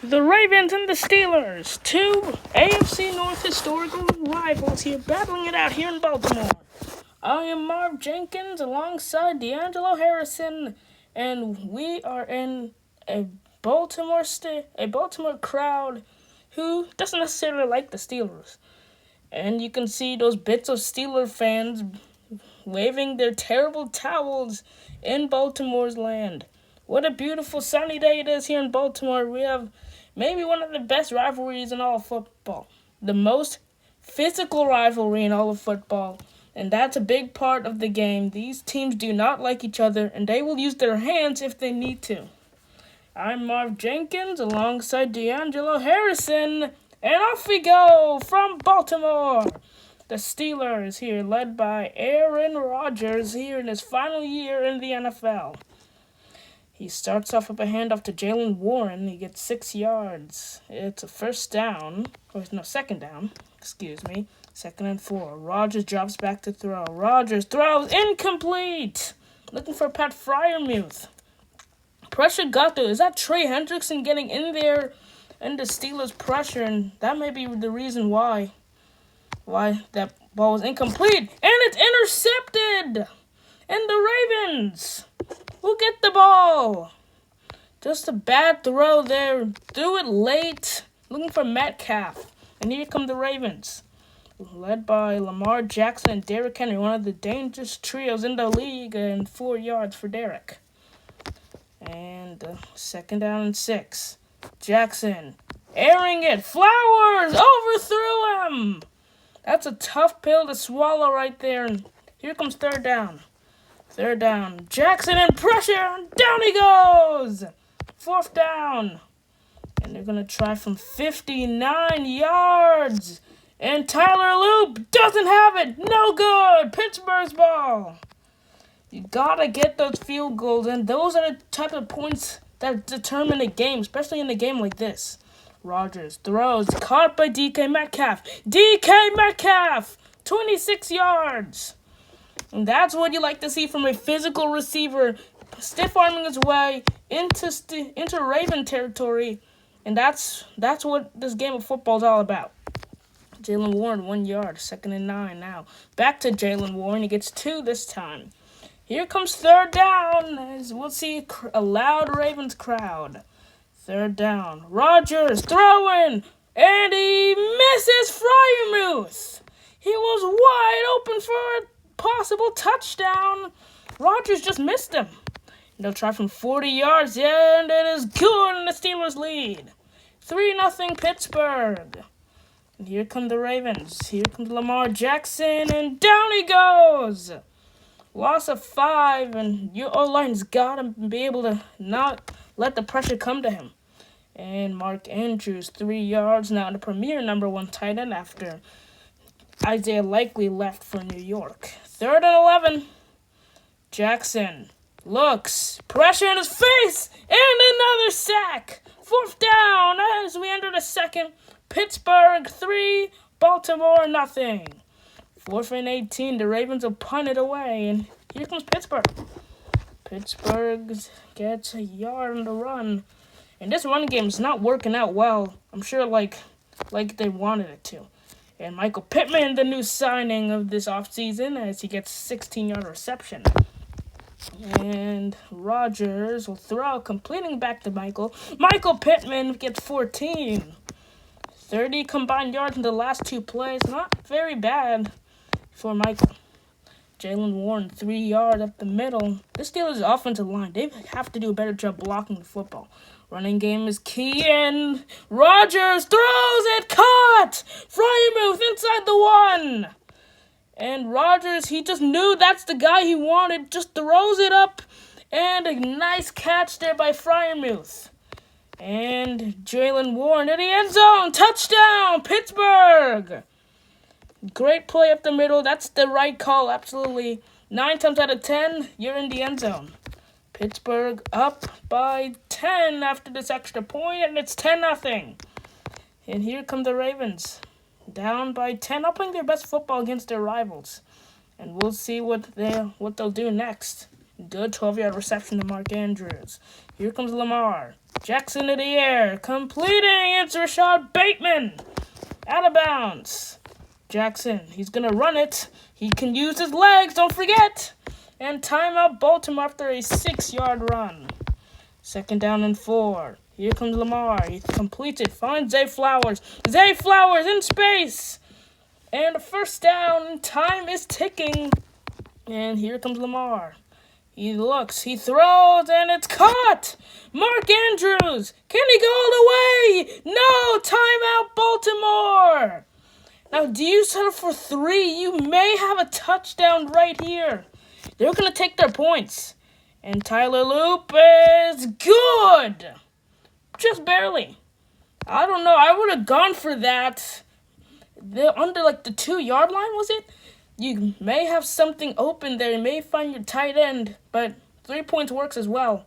The Ravens and the Steelers, two AFC North historical rivals here, battling it out here in Baltimore. I am Marv Jenkins alongside D'Angelo Harrison, and we are in a Baltimore crowd who doesn't necessarily like the Steelers. And you can see those bits of Steeler fans waving their terrible towels in Baltimore's land. What a beautiful sunny day it is here in Baltimore. We have maybe one of the best rivalries in all of football. The most physical rivalry in all of football. And that's a big part of the game. These teams do not like each other, and they will use their hands if they need to. I'm Marv Jenkins alongside D'Angelo Harrison. And off we go from Baltimore. The Steelers here, led by Aaron Rodgers here in his final year in the NFL. He starts off with a handoff to Jaylen Warren. He gets 6 yards. It's a second down. Second and 4. Rodgers drops back to throw. Rodgers throws incomplete. Looking for Pat Freiermuth. Pressure got to. Is that Trey Hendrickson getting in there and the Steelers pressure? And that may be the reason why that ball was incomplete. And it's intercepted. And the Ravens will get the ball. Just a bad throw there. Threw it late. Looking for Metcalf. And here come the Ravens. Led by Lamar Jackson and Derrick Henry. One of the dangerous trios in the league. And 4 yards for Derrick. And second down and 6. Jackson airing it. Flowers overthrew him. That's a tough pill to swallow right there. And here comes third down. Third down. Jackson in pressure. And down he goes. Fourth down. And they're going to try from 59 yards. And Tyler Loop doesn't have it. No good. Pittsburgh's ball. You got to get those field goals. And those are the type of points that determine a game, especially in a game like this. Rodgers throws. Caught by DK Metcalf. DK Metcalf. 26 yards. And that's what you like to see from a physical receiver, stiff-arming his way into Raven territory. And that's what this game of football is all about. Jaylen Warren, 1 yard, second and 9 now. Back to Jaylen Warren. He gets 2 this time. Here comes third down, as we'll see a loud Ravens crowd. Third down. Rodgers throwing, and he misses Freiermuth. He was wide open for a possible touchdown. Rodgers just missed him. They'll try from 40 yards, and it is good, and the Steelers lead. 3-0 Pittsburgh. And here come the Ravens. Here comes Lamar Jackson, and down he goes. Loss of 5, and your O-line's got to be able to not let the pressure come to him. And Mark Andrews, 3 yards, now the premier number 1 tight end after Isaiah Likely left for New York. Third and 11. Jackson looks. Pressure in his face. And another sack. Fourth down as we enter the second. Pittsburgh 3, Baltimore nothing. 4th and 18. The Ravens will punt it away. And here comes Pittsburgh. Pittsburgh gets a yard on the run. And this run game is not working out well. I'm sure like they wanted it to. And Michael Pittman, the new signing of this offseason, as he gets 16-yard reception. And Rodgers will throw, completing back to Michael. Michael Pittman gets 14. 30 combined yards in the last 2 plays. Not very bad for Michael. Jaylen Warren, 3 yards up the middle. This Steelers offensive line, they have to do a better job blocking the football. Running game is key, and Rodgers throws it, caught! Freiermuth inside the 1. And Rodgers, he just knew that's the guy he wanted, just throws it up, and a nice catch there by Freiermuth. And Jaylen Warren in the end zone, touchdown, Pittsburgh! Great play up the middle, that's the right call, absolutely. 9 times out of 10, you're in the end zone. Pittsburgh up by 10 after this extra point, and it's 10-0. And here come the Ravens, down by 10, not playing their best football against their rivals. And we'll see what they'll do next. Good 12-yard reception to Mark Andrews. Here comes Lamar. Jackson in the air, completing. It's Rashad Bateman. Out of bounds. Jackson, he's going to run it. He can use his legs, don't forget. And timeout Baltimore after a 6-yard run. 2nd down and 4. Here comes Lamar. He completes it. Finds Zay Flowers. Zay Flowers in space. And a 1st down. Time is ticking. And here comes Lamar. He looks. He throws. And it's caught. Mark Andrews. Can he go all the way? No. Timeout Baltimore. Now, do you settle for 3? You may have a touchdown right here. They're going to take their points. And Tyler Loop is good. Just barely. I don't know. I would have gone for that. They're under like the 2-yard line, was it? You may have something open there. You may find your tight end. But 3 points works as well.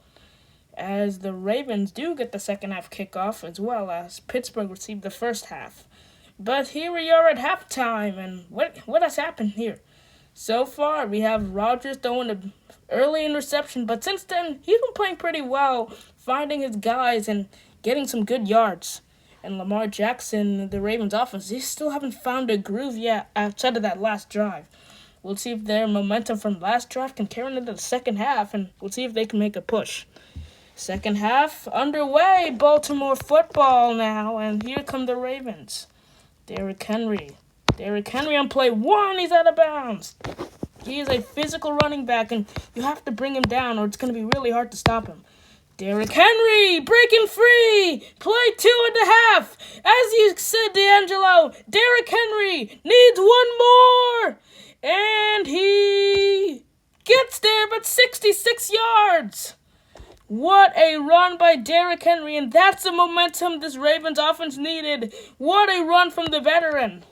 As the Ravens do get the second half kickoff as well as Pittsburgh received the first half. But here we are at halftime. And what has happened here? So far, we have Rodgers throwing an early interception, but since then, he's been playing pretty well, finding his guys and getting some good yards. And Lamar Jackson, the Ravens offense, they still haven't found a groove yet outside of that last drive. We'll see if their momentum from last drive can carry into the second half, and we'll see if they can make a push. Second half underway, Baltimore football now, and here come the Ravens. Derrick Henry on play 1, he's out of bounds. He is a physical running back, and you have to bring him down, or it's going to be really hard to stop him. Derrick Henry breaking free. Play 2.5. As you said, D'Angelo, Derrick Henry needs 1 more. And he gets there, but 66 yards. What a run by Derrick Henry, and that's the momentum this Ravens offense needed. What a run from the veteran.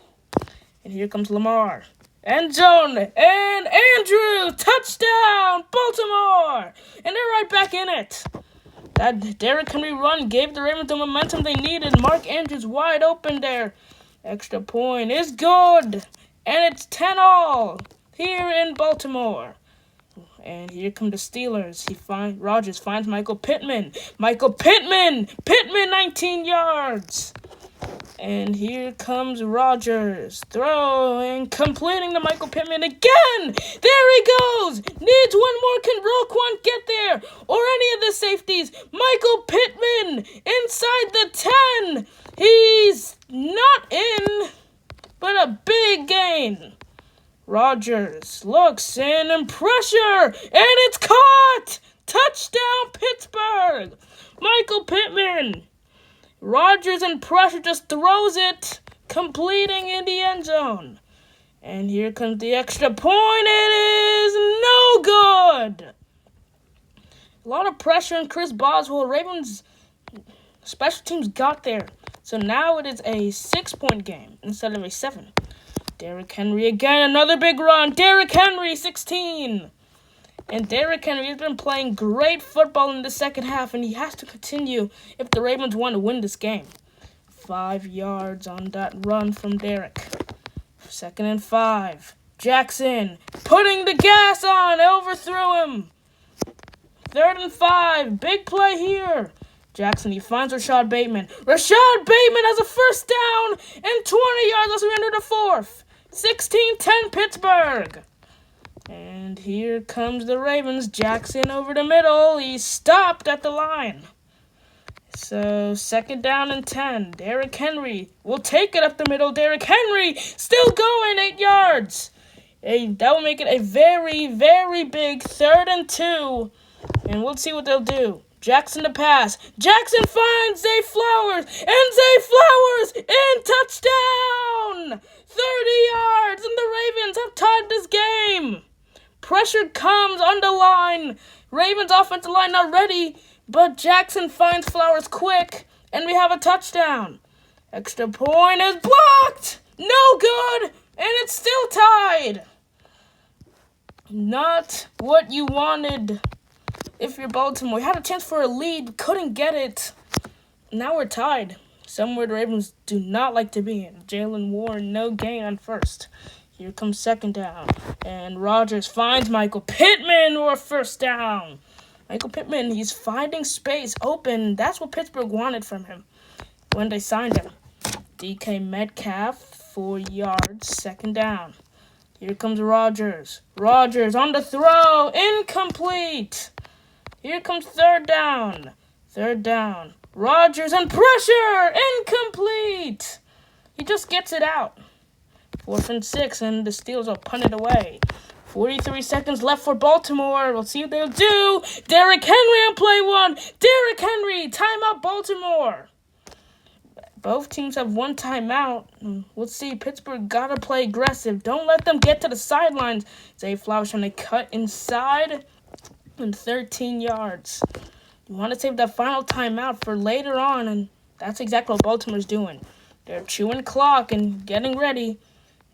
And here comes Lamar. End zone. And Andrew. Touchdown. Baltimore. And they're right back in it. That Derrick Henry run gave the Ravens the momentum they needed. Mark Andrews wide open there. Extra point is good. And it's 10-all here in Baltimore. And here come the Steelers. Rodgers finds Michael Pittman. Pittman, 19 yards. And here comes Rodgers, throwing, completing to Michael Pittman again. There he goes. Needs 1 more. Can Roquan get there? Or any of the safeties? Michael Pittman inside the 10. He's not in, but a big gain. Rodgers looks in and pressure, and it's caught. Touchdown, Pittsburgh. Michael Pittman. Rodgers in pressure just throws it, completing in the end zone. And here comes the extra point. It is no good. A lot of pressure on Chris Boswell. Ravens special teams got there. So now it is a 6-point game instead of a 7. Derrick Henry again, another big run. Derrick Henry, 16. And Derrick Henry has been playing great football in the second half, and he has to continue if the Ravens want to win this game. 5 yards on that run from Derrick. 2nd and 5. Jackson putting the gas on, overthrew him. 3rd and 5. Big play here. Jackson, he finds Rashad Bateman. Rashad Bateman has a 1st down and 20 yards as we enter the 4th. 16-10 Pittsburgh. And here comes the Ravens. Jackson over the middle. He stopped at the line. So 2nd down and 10. Derrick Henry will take it up the middle. Derrick Henry still going 8 yards. That will make it a very, very big 3rd and 2. And we'll see what they'll do. Jackson to pass. Jackson finds Zay Flowers. And Zay Flowers in touchdown. 30 yards. And the Ravens have tied this game. Pressure comes on the line. Ravens offensive line not ready. But Jackson finds Flowers quick. And we have a touchdown. Extra point is blocked. No good. And it's still tied. Not what you wanted. If you're Baltimore, you had a chance for a lead, couldn't get it. Now we're tied. Somewhere the Ravens do not like to be in. Jalen Warren, no gain on 1st. Here comes 2nd down. And Rodgers finds Michael Pittman for 1st down. Michael Pittman, he's finding space open. That's what Pittsburgh wanted from him when they signed him. DK Metcalf, 4 yards, second down. Here comes Rodgers. Rodgers on the throw, incomplete. Here comes third down. Third down. Rodgers and pressure, incomplete. He just gets it out. 4th and 6, and the Steelers will punt it away. 43 seconds left for Baltimore. We'll see what they'll do. Derrick Henry on play 1. Derrick Henry, timeout Baltimore. Both teams have 1 timeout. Let's see. Pittsburgh got to play aggressive. Don't let them get to the sidelines. Zay Flowers trying to cut inside and 13 yards. You want to save that final timeout for later on, and that's exactly what Baltimore's doing. They're chewing clock and getting ready.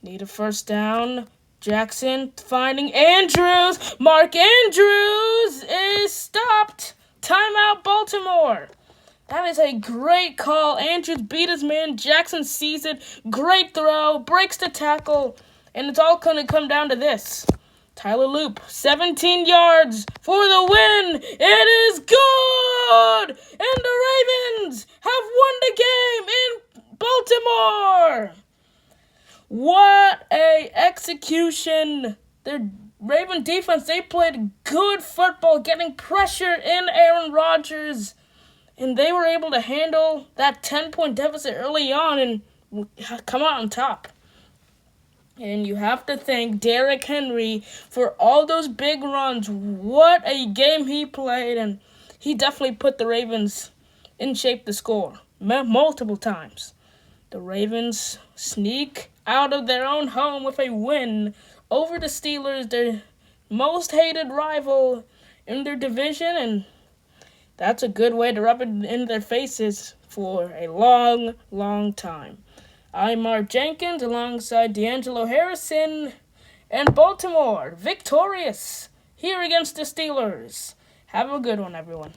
Need a first down. Jackson finding Andrews. Mark Andrews is stopped. Timeout Baltimore. That is a great call. Andrews beat his man. Jackson sees it. Great throw. Breaks the tackle. And it's all going to come down to this. Tyler Loop, 17 yards for the win. It is good. And the Ravens have won the game in Baltimore. What a execution. Their Raven defense, they played good football, getting pressure in Aaron Rodgers. And they were able to handle that 10-point deficit early on and come out on top. And you have to thank Derrick Henry for all those big runs. What a game he played. And he definitely put the Ravens in shape to score multiple times. The Ravens sneak out of their own home with a win over the Steelers, their most hated rival in their division. And that's a good way to rub it in their faces for a long, long time. I'm Marv Jenkins alongside D'Angelo Harrison, and Baltimore victorious here against the Steelers. Have a good one, everyone.